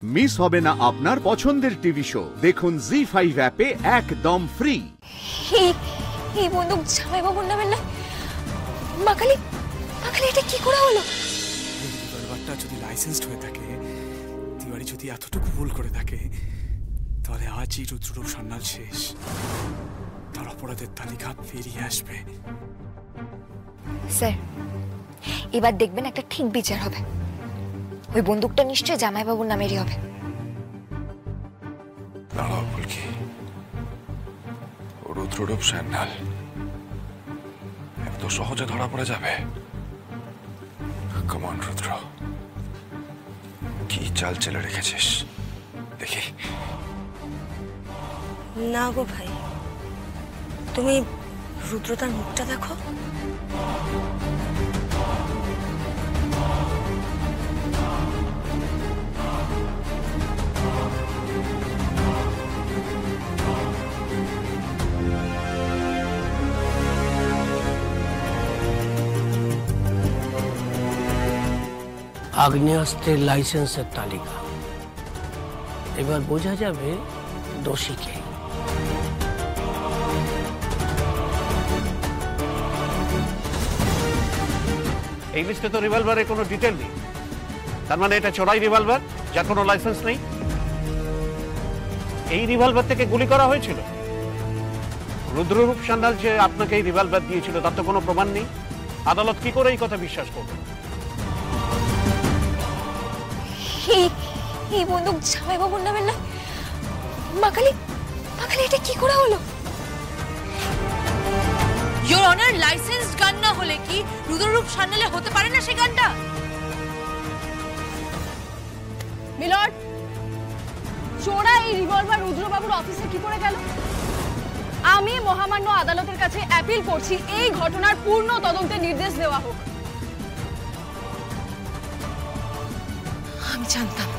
Miss হবে না আপনার পছন্দের টিভি শো। দেখুন জি5 অ্যাপে একদম ফ্রি। এই বন্দুক জামাই বাবুর নামে না। মাকালি এটা কি করে হলো? রিভলভারটা যদি লাইসেন্সড হয়ে থাকে, তিওয়ারি যদি এতটুকু ভুল করে থাকে, তাহলে আজই রুদ্ররূপ সান্যাল শেষ। তার অপরাধের তালিকা বেরিয়ে আসবে। স্যার, এবার দেখবেন একটা ঠিক বিচার হবে। ওই বন্দুকটা নিশ্চয়ই জামাইবাবুর নামেরই হবে। দাঁড়াও বলকি, রুদ্ররূপ সান্যাল এত সহজে ধরা পড়ে যাবে? কমন রুদ্র, কি চাল চেলে রেখেছিস দেখি। না গো ভাই, তুমি রুদ্রতার মুখটা দেখো। আগ্নেয়াস্ত্রের লাইসেন্সের তালিকা। এবার বোঝা যাবে দোষীকে। এই লিস্টে তো রিভলভারের কোনো ডিটেল নেই। তার মানে এটা চোরাই রিভলভার, যার কোনো লাইসেন্স নেই। এই রিভলভার থেকে গুলি করা হয়েছিল। রুদ্ররূপ সান্যাল যে আপনাকে এই রিভলভার দিয়েছিল তার তো কোনো প্রমাণ নেই। আদালত কি করে এই কথা বিশ্বাস করবে? এই বন্দুক জামাই বাবুর নামে না। মাকালি এটা কি করে হলো? ইওর অনার, লাইসেন্সড গান না হলে কি রুদ্ররূপ সান্যালে হতে পারে না সেই গানটা? মিলর্ড, চোরা এই রিভলভার রুদ্রবাবুর অফিসে কি করে গেল? আমি মহামান্য আদালতের কাছে অ্যাপিল করছি এই ঘটনার পূর্ণ তদন্তের নির্দেশ দেওয়া হোক। আমি জানতাম।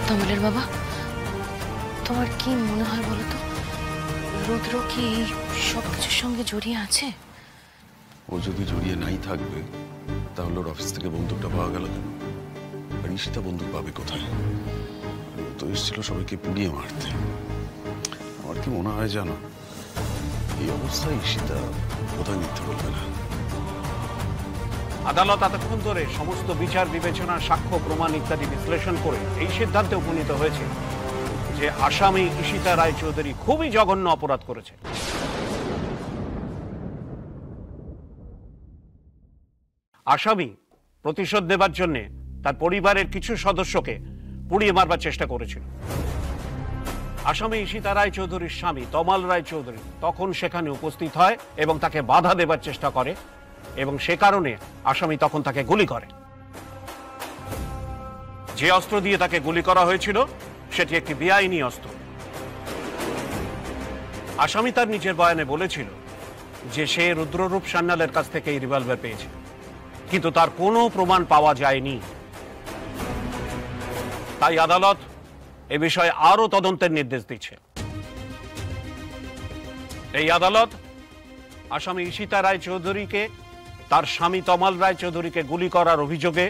তমালের বাবা, তোমার কি মনে হয় বলো তো, রুদ্র কি সবকিছুর সঙ্গে জড়িয়ে আছে? ও যদি জড়িয়ে নাই থাকবে তাহলে ওর অফিস থেকে বন্দুকটা পাওয়া গেল কেন? আর ঈশিতা বন্দুক পাবে কোথায়? ও তো এসেছিল সবাইকে পুড়িয়ে মারতে। আমার কি মনে হয় জানো, এই অবস্থায় ঈশিতা কোথায় মিথ্যে বলবে না। আদালত এতক্ষণ ধরে সমস্ত বিচার বিবেচনা, সাক্ষ্য প্রমাণ ইত্যাদি বিশ্লেষণ করে এই সিদ্ধান্তে উপনীত হয়েছে যে আসামি ঈশিতা রায়চৌধুরী খুবই জঘন্য অপরাধ করেছে। আসামি প্রতিশোধ দেবার জন্য তার পরিবারের কিছু সদস্যকে পুড়িয়ে মারবার চেষ্টা করেছিল। আসামি ঈশিতা রায়চৌধুরীর স্বামী তমাল রায়চৌধুরী তখন সেখানে উপস্থিত হয় এবং তাকে বাধা দেবার চেষ্টা করে, এবং সে কারণে আসামি তখন তাকে গুলি করে। যে অস্ত্র দিয়ে তাকে গুলি করা হয়েছিল সেটি একটি বেআইনি অস্ত্র। আসামি তার নিজের বয়ানে বলেছিল যে সে রুদ্ররূপ সান্যালের কাছ থেকে এই রিভলভার পেয়েছে, কিন্তু তার কোনো প্রমাণ পাওয়া যায়নি। তাই আদালত এ বিষয়ে আরো তদন্তের নির্দেশ দিচ্ছে। এই আদালত আসামি ঈশিতা রায়চৌধুরীকে তার স্বামী তমাল রায়চৌধুরীকে গুলি করার অভিযোগে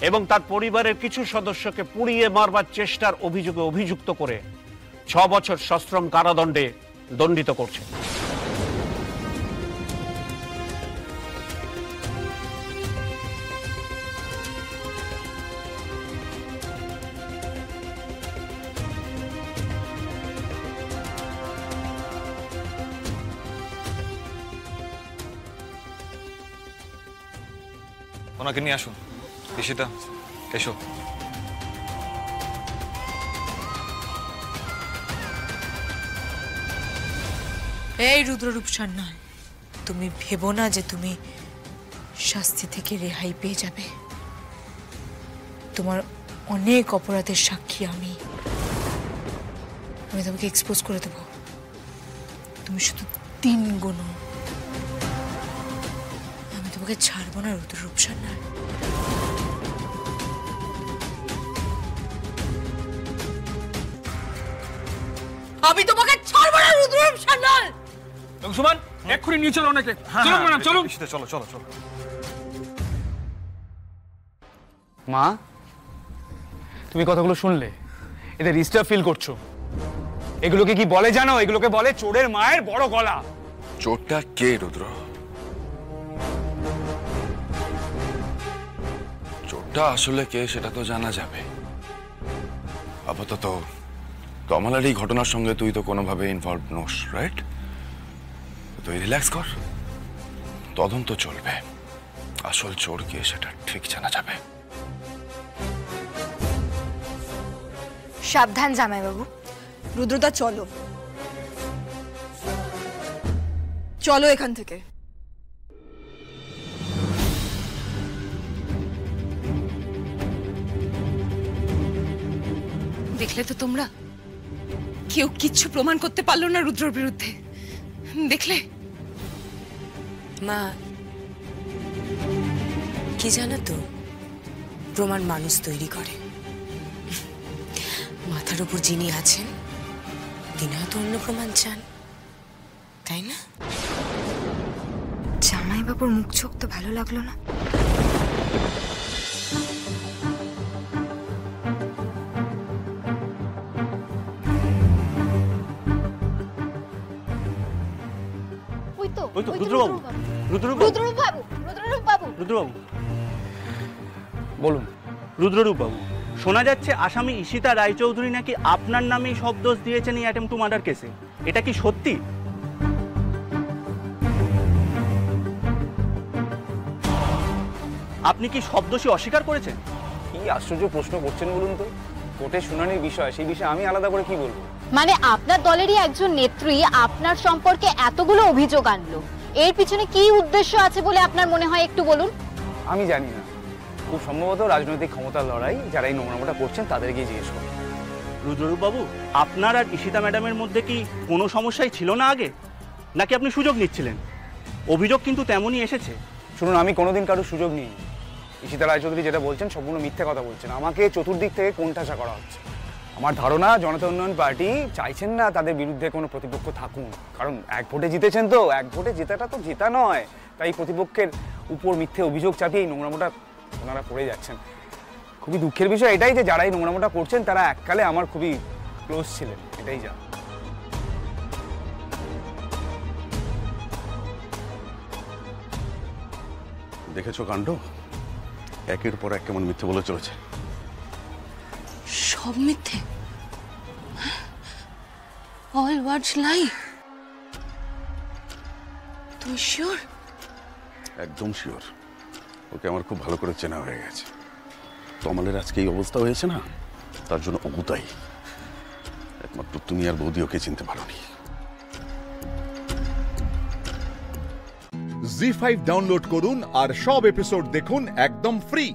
এবং তার পরিবারের কিছু সদস্যকে পুড়িয়ে মারবার চেষ্টার অভিযোগে অভিযুক্ত করে 6 বছর সশ্রম কারাদণ্ডে দণ্ডিত করছে। ওনাকে নিয়ে আসুন। ঈশিতা, এসো। এই রুদ্ররূপ সান্যাল, তুমি ভেবো না যে তুমি শাস্তি থেকে রেহাই পেয়ে যাবে। তোমার অনেক অপরাধের সাক্ষী আমি তোমাকে এক্সপোজ করে দেব। তুমি শুধু 3 গুণ, আমি তোমাকে ছাড়বো না রুদ্ররূপ সান্যাল। আমি তোমাকে ছাড়বো না রুদ্ররূপ সান্যাল। সুমান, এক্ষুনি নিয়ে চলো ওনাকে। চলো ম্যাডাম, চলো। চলো চলো চলো। মা, তুমি কথাগুলো শুনলে? এতে ডিস্টার্ব ফিল করছো? এগুলোকে কি বলে জানো? এগুলোকে বলে চোরের মায়ের বড় গলা। চোরটা কে রুদ্র? চোরটা আসলে কে সেটা তো জানা যাবে। আপাতত তমালের এই ঘটনার সঙ্গে তুই তো কোনোভাবে ইনভলভ নোস, রাইট? তুই রিল্যাক্স কর, তদন্ত চলবে, আসল চোর কে সেটা ঠিক জানা যাবে। সাবধান জামাইবাবু। রুদ্রদা চলো, চলো এখান থেকে। দেখলে তো তোমরা, কেউ কিচ্ছু প্রমাণ করতে পারলো না রুদ্রর বিরুদ্ধে। দেখলে মা, কি জানো তো, প্রমাণ মানুষ তৈরি করে। মাথার উপর যিনি আছেন তিনি হয়তো অন্য প্রমাণ চান, তাই না? জামাইবাবুর মুখ চোখ তো ভালো লাগলো না। বলুন। রুদ্ররূপ বাবু, শোনা যাচ্ছে আসামি ঈশিতা রায়চৌধুরী নাকি আপনার নামেই সব দোষ দিয়েছেন এই অ্যাটেম্প টু মার্ডার কেসে। এটা কি সত্যি? আপনি কি সব দোষী অস্বীকার করেছেন? কি আশ্চর্য প্রশ্ন করছেন বলুন তো। কোর্টে শুনানির বিষয়, সেই বিষয়ে আমি আলাদা করে কি বলবো? মানে আপনার দলেরই একজন নেত্রী আপনার সম্পর্কে এতগুলো অভিযোগ আনলো, এর পিছনে কি উদ্দেশ্য আছে বলে আপনার মনে হয় একটু বলুন। আমি জানি না, খুব সম্ভবত রাজনৈতিক ক্ষমতার লড়াই। যারা এই নোংরামোটা করছেন তাদেরকেই জিজ্ঞেস করুন। রুদ্ররূপ বাবু, আপনার আর ঈশিতা ম্যাডামের মধ্যে কি কোনো সমস্যাই ছিল না আগে, নাকি আপনি সুযোগ নিচ্ছিলেন? অভিযোগ কিন্তু তেমনই এসেছে। শুনুন, আমি কোনোদিন কারোর সুযোগ নিই। ঈশিতা রায়চৌধুরী যেটা বলছেন সম্পূর্ণ মিথ্যে কথা বলছেন। আমাকে চতুর্দিক থেকে কোণঠাসা করা হচ্ছে। আমার ধারণা জনতা উন্নয়ন পার্টি চাইছেন না তাদের বিরুদ্ধে কোনো প্রতিপক্ষ থাকুন, কারণ এক ভোটে জিতেছেন তো। এক ভোটে জেতাটা তো জেতা নয়, তাই প্রতিপক্ষের উপর মিথ্যে অভিযোগ চাপিয়ে এই নোংরামোটা ওনারা করে যাচ্ছেন। খুবই দুঃখের বিষয় এটাই যে যারা এই নোংরামোটা করছেন তারা এককালে আমার খুবই ক্লোজ ছিলেন, এটাই যা। দেখেছো কাণ্ড, একের পর এক কেমন মিথ্যে বলে চলেছে। সব মিথ্যে, অল ওয়ার্ডস লাই। তুমি শিওর? একদম শিওর। ওকে আমার খুব ভালো করে চেনা হয়ে গেছে। তমালের আজকে এই অবস্থা হয়েছে না, তার জন্য অবুতাই। একমাত্র তুমি আর বৌদি ওকে চিনতে পারোনি। জি5 ডাউনলোড করুন আর সব এপিসোড দেখুন একদম ফ্রি।